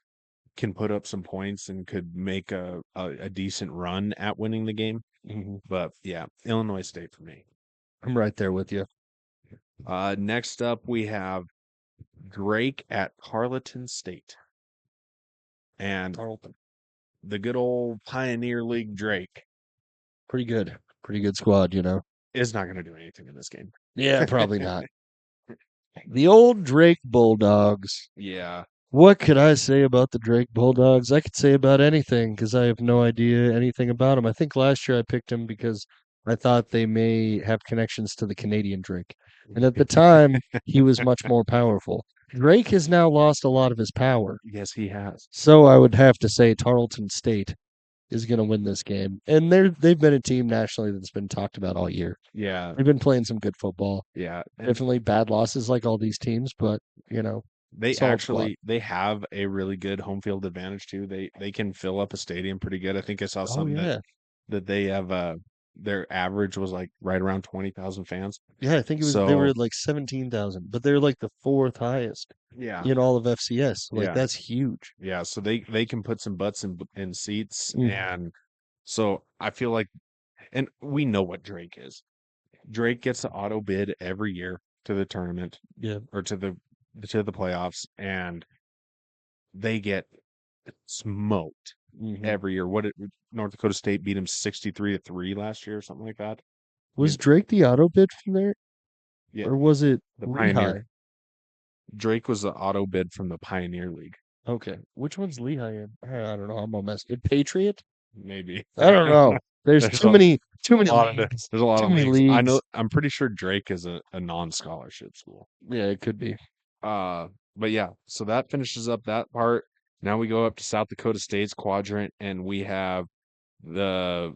put up some points and could make a decent run at winning the game. Mhm. But yeah, Illinois State for me. I'm right there with you. Next up we have Drake at Carleton State. And Tarleton. the good old Pioneer League Drake Pretty good. Pretty good squad, you know. is not going to do anything in this game. Yeah, probably not. The old Drake Bulldogs. Yeah. What could I say about the Drake Bulldogs? I could say about anything because I have no idea anything about them. I think last year I picked them because I thought they may have connections to the Canadian Drake. And at the time, he was much more powerful. Drake has now lost a lot of his power. Yes, he has. So I would have to say Tarleton State is going to win this game. And they've been a team nationally that's been talked about all year. Yeah. They've been playing some good football. Yeah. And Definitely bad losses like all these teams, but you know, they solid squad. they have a really good home field advantage too. They can fill up a stadium pretty good. I think I saw Oh something yeah. that they have their average was like right around 20,000 fans. Yeah, I think it was they So were at like 17,000, but they're like the fourth highest yeah. in all of FCS. Like Yeah. that's huge. Yeah, so they can put some butts in seats, Mhm. and so I feel like, and we know what Drake is. Drake gets the auto bid every year to the tournament Yeah. or to the playoffs, and they get smoked Mhm. every year. North Dakota State beat them 63-3 last year or something like that. Was Drake the auto bid from there? Yeah, Or was it the Lehigh? Pioneer. Drake was the auto bid from the Pioneer League, Okay. Which one's Lehigh in? I don't know. I'm a mess. Patriot? maybe. I don't know. There's There's too many lot of leagues. there's a lot Too of many leagues. I know. leagues. I'm pretty sure Drake is a non-scholarship school. Yeah, it could be. But yeah, so that finishes up that part. Now we go up to South Dakota State's quadrant, and we have the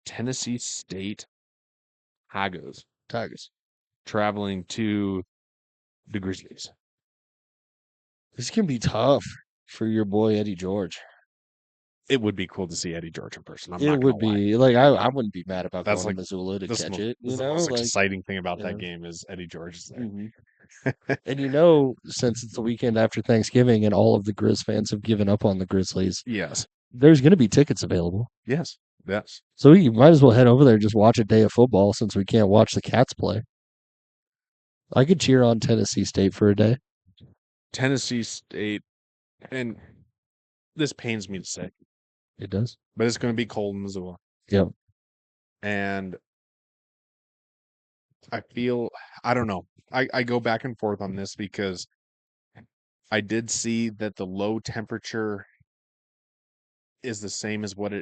Tennessee State Tigers Tigers. traveling to the Grizzlies. This can be tough for your boy Eddie George. It would be cool to see Eddie George in person. I'm It not would gonna lie. be like I wouldn't be mad about That's going like to Missoula to this is catch the it. this You is the know, most like exciting thing about yeah. that game is Eddie George is there. Mhm. And you know, since it's the weekend after Thanksgiving and all of the Grizz fans have given up on the Grizzlies, Yes, there's going to be tickets available. yes, yes. So you might as well head over there and just watch a day of football since we can't watch the Cats play. I could cheer on Tennessee State for a day. Tennessee State, and this pains me to say, It does. but it's going to be cold in Missoula. Yep. And I feel, I don't know. I go back and forth on this because I did see that the low temperature is the same as what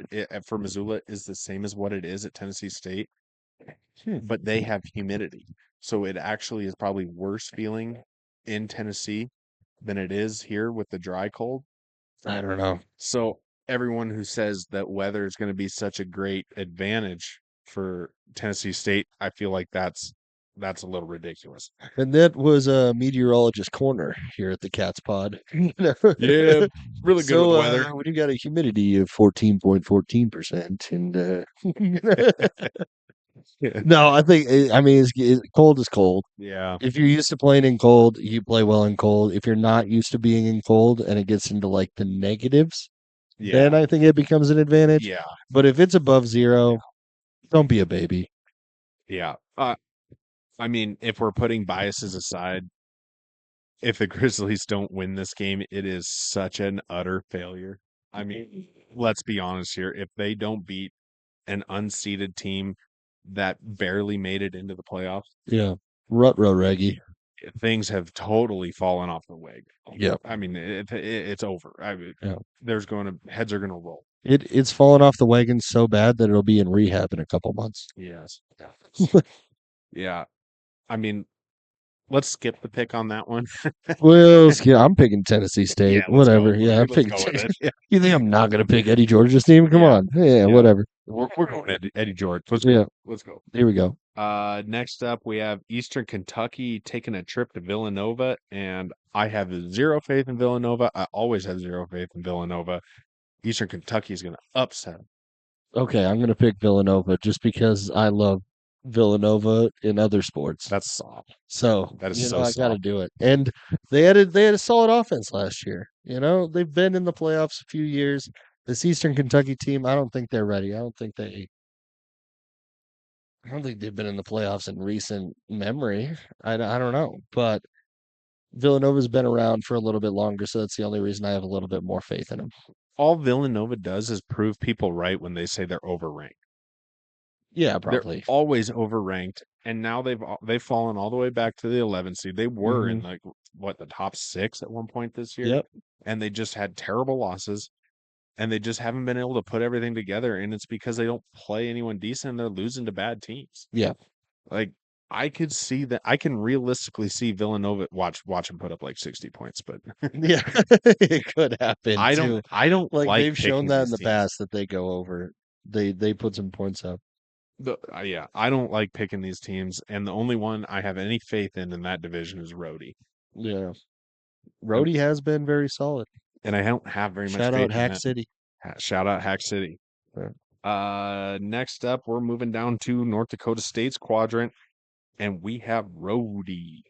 for Missoula is the same as what it is at Tennessee State, but they have humidity. So it actually is probably worse feeling in Tennessee than it is here with the dry cold. I don't know. So everyone who says that weather is going to be such a great advantage for Tennessee State, I feel like that's a little ridiculous. And that was a meteorologist corner here at the Cats Pod. Yeah, really good So with weather. when you got a humidity of 14.14%, and no, I think I mean it's cold is cold. Yeah, If you're used to playing in cold, you play well in cold. If you're not used to being in cold and it gets into like the negatives, then yeah, I think it becomes an advantage. yeah, But if it's above zero, don't be a baby. yeah. I mean, if we're putting biases aside, if the Grizzlies don't win this game, it is such an utter failure. I mean, let's be honest here. If they don't beat an unseeded team that barely made it into the playoffs, Yeah. Rut-row reggie. things have totally fallen off the wagon. Yeah. I mean, it's over. Yeah. Heads are gonna roll. It's fallen off the wagon so bad that it'll be in rehab in a couple months. Yes. Yeah. I mean, let's skip the pick on that one. Well, yeah, I'm picking Tennessee State. Let's Whatever. go. Yeah, I'm Let's picking. go with it. Yeah, You think I'm not gonna pick Eddie George's team? Come Yeah. on. Yeah, Yeah. whatever. we're going Eddie George. Let's Yeah. go. Let's go. Here we go. Next up, we have Eastern Kentucky taking a trip to Villanova, and I have zero faith in Villanova. I always have zero faith in Villanova. Eastern Kentucky is going to upset 'em. Okay, I'm gonna pick Villanova just because I love Villanova in other sports. That's soft. So That is so I got to soft. do it. And they had a solid offense last year. They've been in the playoffs a few years. This Eastern Kentucky team, I don't think they're ready. I don't think they've been in the playoffs in recent memory. I don't know, but Villanova's been around for a little bit longer, so that's the only reason I have a little bit more faith in them. All Villanova does is prove people right when they say they're overranked. Yeah, They're probably. always overranked, and now they've fallen all the way back to the 11th seed. They were in the top 6 at one point this year. Yep. And they just had terrible losses, and they just haven't been able to put everything together, and it's because they don't play anyone decent and they're losing to bad teams. Yeah. Like, I could see that. I can realistically see Villanova watch them put up like 60 points, but Yeah, it could happen too. I don't Like like they've shown picking that in these the teams. past that they go over. They put some points up. Yeah, I don't like picking these teams, and the only one I have any faith in that division is Rhodey, Yeah. Rhodey has been very solid. and I don't have very much Shout faith out in Hack that. City. Shout out Hack City. Next up, we're moving down to North Dakota State's quadrant, and we have Rhodey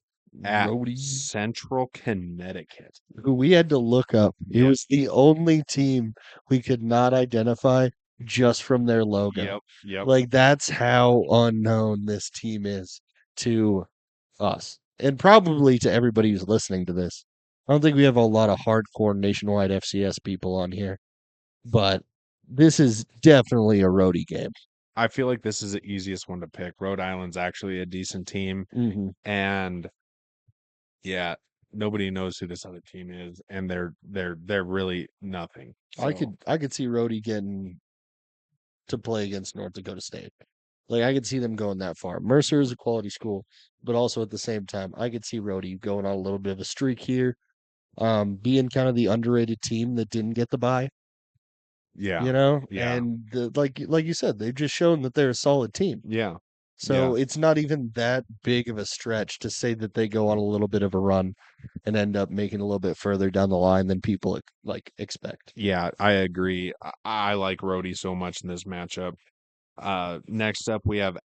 at Rhodey, Central Connecticut. who we had to look up. It Yep. was the only team we could not identify just from their logo. Yep. Like that's how unknown this team is to us, and probably to everybody who's listening to this. I don't think we have a lot of hardcore nationwide FCS people on here, but this is definitely a Rhodey game. I feel like this is the easiest one to pick. Rhode Island's actually a decent team, Mm-hmm. and yeah, nobody knows who this other team is, and they're really nothing. I So, could see Rhodey getting to play against North Dakota State. Like I could see them going that far. Mercer is a quality school, but also at the same time, I could see Rhodey going on a little bit of a streak here, being kind of the underrated team that didn't get the bye. yeah, And like you said, they've just shown that they're a solid team. yeah. So it's not even that big of a stretch to say that they go on a little bit of a run and end up making a little bit further down the line than people like expect. Yeah, I agree. I like Rhodey so much in this matchup. Next up, we have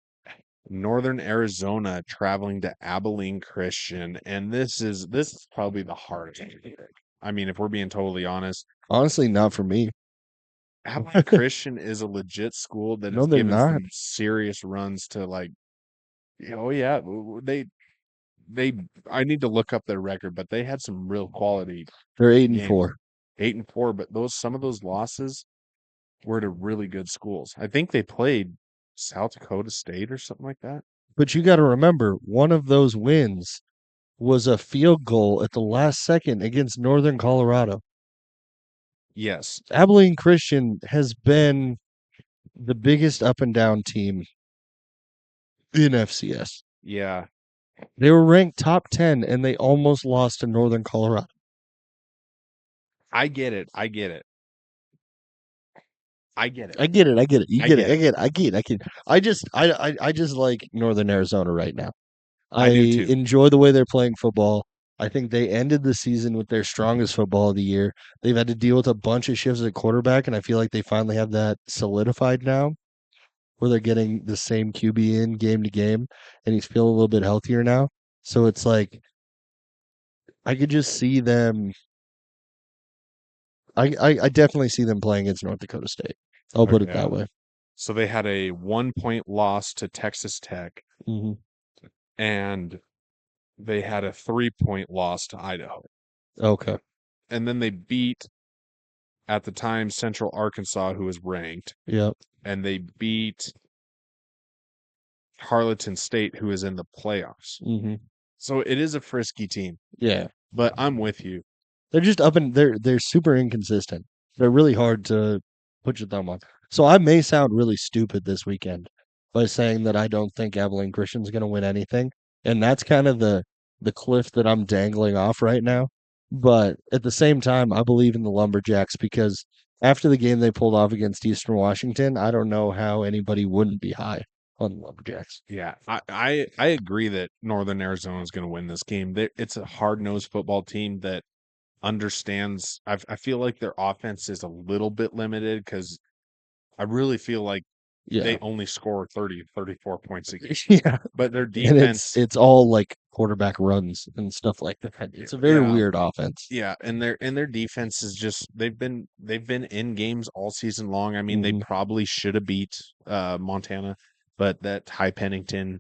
Northern Arizona traveling to Abilene Christian, and this is probably the hardest one to pick. I mean, if we're being totally honest, Honestly, not for me. Abilene Christian is a legit school that No, has they're given not. some serious runs to like, oh yeah, they. I need to look up their record, but they had some real quality They're 8 and games. 4. 8-4, but some of those losses were to really good schools. I think they played South Dakota State or something like that. But you got to remember, one of those wins was a field goal at the last second against Northern Colorado. Yes. Abilene Christian has been the biggest up and down team in FCS. Yeah. They were ranked top 10 and they almost lost to Northern Colorado. I get it. I get it. I get it. You get it. I get it. I just like Northern Arizona right now. I do too. enjoy the way they're playing football. I think they ended the season with their strongest football of the year. They've had to deal with a bunch of shifts at quarterback, and I feel like they finally have that solidified now, where they're getting the same QB in game to game, and he's feeling a little bit healthier now. So it's like I could just see them. I definitely see them playing against North Dakota State. I'll put it Yeah. that way. So they had a 1-point loss to Texas Tech, hmm and they had a 3-point loss to Idaho. Okay. And then they beat, at the time, Central Arkansas, who was ranked, Yep. and they beat Harleton State, who is in the playoffs. hmm So it is a frisky team, Yeah. but I'm with you. They're just up and they're super inconsistent. They're really hard to put your thumb on. So I may sound really stupid this weekend by saying that I don't think Abilene Christian's going to win anything, and that's kind of the cliff that I'm dangling off right now. But at the same time, I believe in the Lumberjacks because after the game they pulled off against Eastern Washington, I don't know how anybody wouldn't be high on the Lumberjacks. Yeah, I agree that Northern Arizona is going to win this game. It's a hard-nosed football team that understands. I feel like their offense is a little bit limited because I really feel like Yeah. they only score 30, 34 points a game. Yeah. But their And defense, it's all like quarterback runs and stuff like that. It's a very Yeah. weird offense. yeah, and their defense is just they've been in games all season long. I mean, they Mhm. probably should have beat Montana, but that Ty Pennington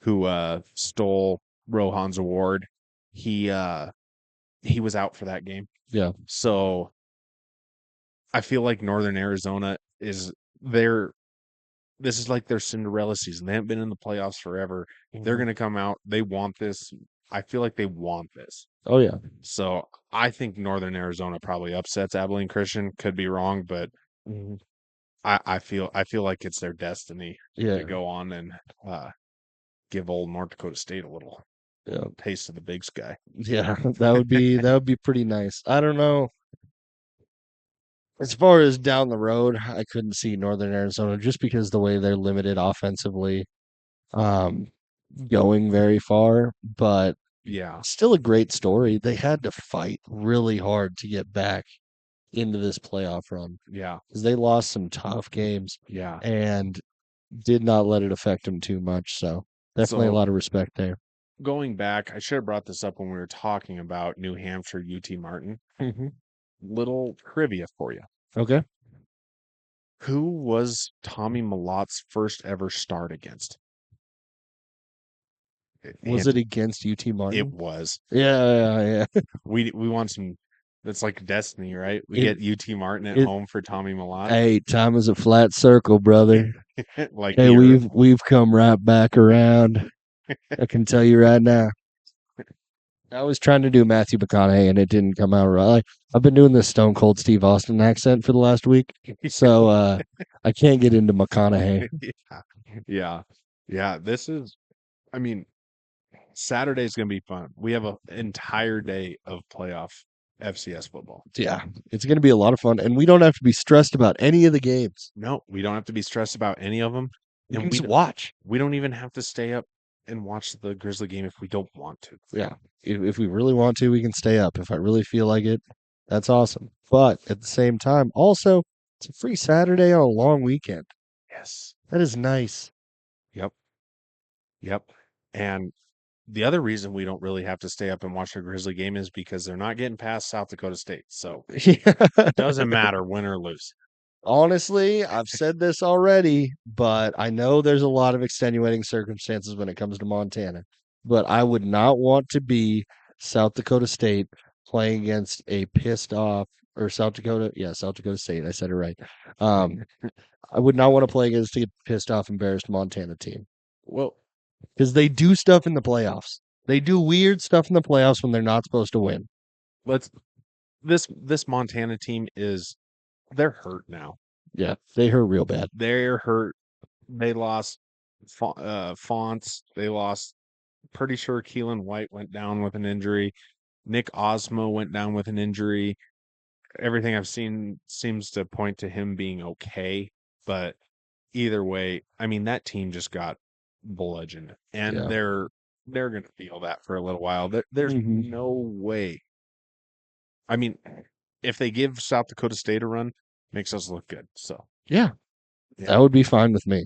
who stole Rohan's award, he was out for that game. Yeah. So I feel like Northern Arizona is their this is like their Cinderella season. They haven't been in the playoffs forever. They're Mhm. going to come out. They want this. I feel like they want this. Oh yeah. So I think Northern Arizona probably upsets Abilene Christian. Could be wrong, but Mhm. I feel like it's their destiny Yeah. to go on and give old North Dakota State a little Yeah. taste of the Big Sky. Yeah. That would be pretty nice. I don't know. As far as down the road, I couldn't see Northern Arizona just because the way they're limited offensively, um, going very far, but Yeah, still a great story. They had to fight really hard to get back into this playoff run yeah, because they lost some tough games yeah. and did not let it affect them too much. So definitely a So lot of respect there. going back, I should have brought this up when we were talking about New Hampshire UT Martin. Mhm. Little trivia for you. Okay. Who was Tommy Malot's first ever start against? Was Hint, it against UT it Martin? was. Yeah. We want some. That's like destiny, right? We It- get UT Martin at it- home for Tommy Malott. Hey, time is a flat circle, brother. Like Hey, the earth. we've come right back around. I can tell you right now. I was trying to do Matthew McConaughey and it didn't come out right. Like, I've been doing this Stone Cold Steve Austin accent for the last week, so I can't get into McConaughey. Yeah, yeah. This is. I mean, Saturday's gonna be fun. We have an entire day of playoff FCS football. Yeah, it's going to be a lot of fun, and we don't have to be stressed about any of the games. No, we don't have to be stressed about any of them, We and can just watch. we don't even have to stay up and watch the Grizzly game if we don't want to. Yeah, if we really want to, we can stay up. If I really feel like it, that's awesome. But at the same time, also, it's a free Saturday on a long weekend. Yes. That is nice. Yep. Yep. And the other reason we don't really have to stay up and watch a Grizzly game is because they're not getting past South Dakota State. So it doesn't matter win or lose. Honestly, I've said this already, but I know there's a lot of extenuating circumstances when it comes to Montana. But I would not want to be South Dakota State playing against a pissed off or South Dakota State. I said it right. I would not want to play against a pissed off, embarrassed Montana team Well, because they do stuff in the playoffs. They do weird stuff in the playoffs when they're not supposed to win. let's this Montana team they're hurt now. Yeah, they hurt real bad. They're hurt. They lost Fonts. They lost. Pretty sure Keelan White went down with an injury. Nick Osmo went down with an injury. Everything I've seen seems to point to him being okay. But either way, I mean that team just got bludgeoned, and Yeah. they're going to feel that for a little while. There's Mhm. no way. I mean, if they give South Dakota State a run, makes us look good. So Yeah, yeah. that would be fine with me.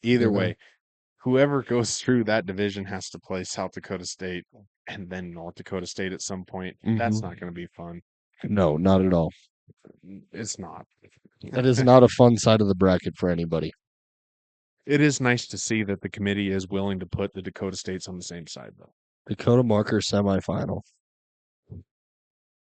Either you know? way, whoever goes through that division has to play South Dakota State and then North Dakota State at some point. That's Mhm. not going to be fun. No, not at all. It's not. That is not a fun side of the bracket for anybody. It is nice to see that the committee is willing to put the Dakota States on the same side, though. Dakota Marker semifinal.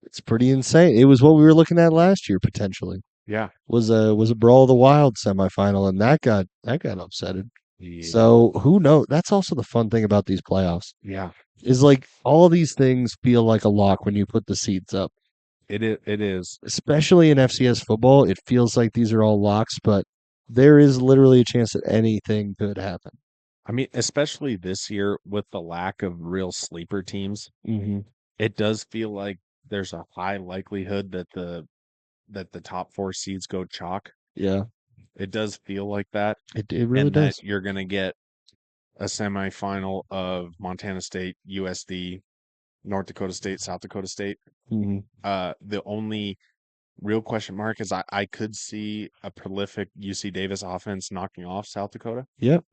It's pretty insane. It was what we were looking at last year potentially. Yeah. Was a Brawl of the Wild semifinal, and that got upsetted. Yeah. So who knows? That's also the fun thing about these playoffs. Yeah. Is like all these things feel like a lock when you put the seeds up. It is. Especially in FCS football, it feels like these are all locks, but there is literally a chance that anything could happen. I mean, especially this year with the lack of real sleeper teams, Mm-hmm. it does feel like there's a high likelihood that the top 4 seeds go chalk. Yeah, It does feel like that, it really and that does. you're gonna get a semifinal of Montana State, USD, North Dakota State, South Dakota State. Mm-hmm. The only real question mark is I could see a prolific UC Davis offense knocking off South Dakota. Yep,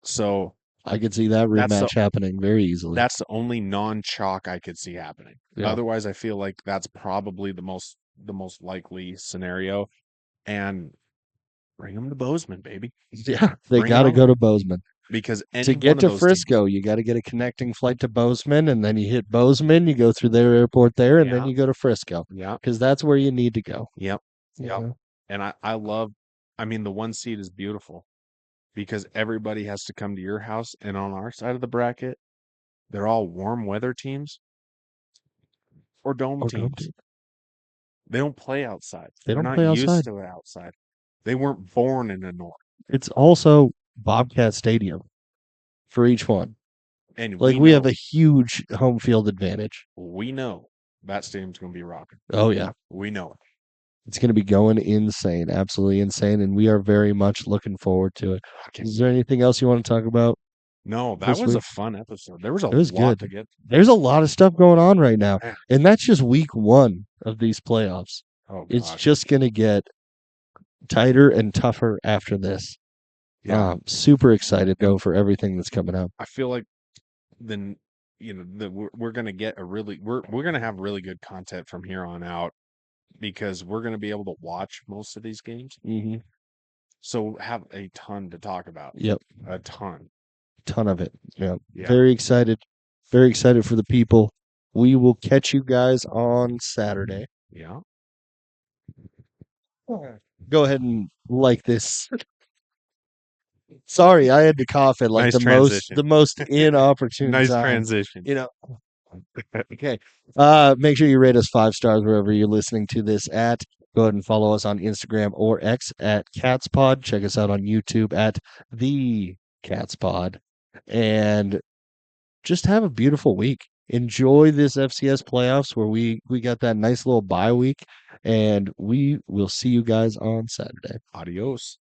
So I could see that that's the rematch happening very easily. that's the only non-chalk I could see happening. Yeah. Otherwise, I feel like that's probably the most likely scenario. And bring them to Bozeman, baby. Yeah, they Bring it got to on. go to Bozeman. Because To any get one of to those Frisco, teams, you got to get a connecting flight to Bozeman, and then you hit Bozeman, you go through their airport there, and then yeah, you go to Frisco yeah, because that's where you need to go. yep, yep. Yeah. And I love, I mean, the 1 seed is beautiful because everybody has to come to your house, and on our side of the bracket, they're all warm weather teams or dome Or don't teams. do. They don't play outside. They They're don't not play used outside. to it outside. They weren't born in the north. It's also Bobcat Stadium for each one. And Like we have a huge home field advantage. we know that stadium's going to be rocking. Oh yeah, We know it. it's going to be going insane, absolutely insane, and we are very much looking forward to it. Okay. Is there anything else you want to talk about No, that this was a week? fun episode. There was a It was lot good. to get. There's a lot of stuff going on right now, Man. and that's just week one of these playoffs. Oh, It's gosh. just going to get tighter and tougher after this. Yeah. Super excited though for everything that's coming up. I feel like then, we're going to get we're going to have really good content from here on out because we're going to be able to watch most of these games. Mm-hmm. So have a ton to talk about. Yep, A ton. ton of it. Yeah, Yeah. very excited for the people. We will catch you guys on Saturday. Yeah. Go ahead and like this. Sorry, I had to cough at like Nice the transition. most inopportune Nice time. transition. You know. Okay. Make sure you rate us 5 stars wherever you're listening to this at. Go ahead and follow us on Instagram or X at CatsPod. Check us out on YouTube at the CatsPod. And just have a beautiful week. Enjoy this FCS playoffs where we got that nice little bye week. And we will see you guys on Saturday. Adios.